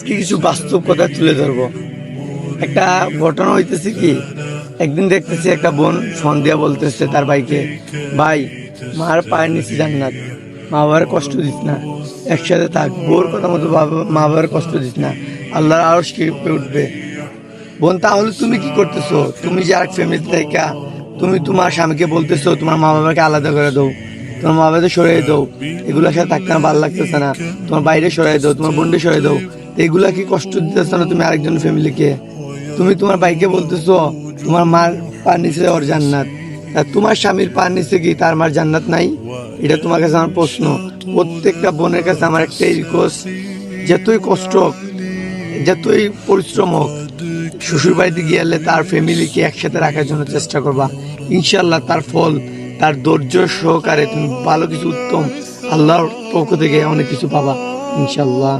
কিছু বাস্তব কথা তুলে ধরবো। একটা ঘটনা হইতেছে কি, একদিন দেখতেছি একটা বোন ফোন দিয়া বলতেছে তার ভাইকে, ভাই মার পায়ের নিচে জান্নাত, মা বাবার কষ্ট দিস না, একসাথে থাক, বোর কথা মতো মা বাবার কষ্ট দিস না, আল্লাহর আরশ কেঁপে উঠবে। বোন, তাহলে তুমি কি করতেছো? তুমি যে আরেক ফ্যামিলি থেকে তুমি তোমার স্বামীকে বলতেছো তোমার মা বাবাকে আলাদা করে দাও, তোমার মা বাবাকে সরিয়ে দাও, এগুলোর সাথে থাকতে আমার ভালো লাগতেছে না, তোমার বাইরে সরিয়ে দাও, তোমার বোনকে সরিয়ে দাও, এগুলা কি কষ্ট দিতেছ না তুমি আরেকজন ফ্যামিলিকে? তুমি তোমার ভাইকে বলতেছো তোমার মার পার নিচে ওর জান্নাত, আর তোমার স্বামীর পার নিচে কি তার মার জান্নাত নাই? এটা তোমার কাছে আমার প্রশ্ন। প্রত্যেকটা বোনের কাছে আমার একটাই রিকোয়েস্ট, যতই কষ্ট হোক, যতই পরিশ্রম হোক, শ্বশুর বাড়িতে গিয়ে তার ফ্যামিলিকে একসাথে রাখার জন্য চেষ্টা করবা। ইনশাল্লাহ তার ফল, তার ধৈর্য সহকারে তুমি ভালো কিছু, উত্তম আল্লাহর পক্ষ থেকে অনেক কিছু পাবা ইনশাল্লাহ।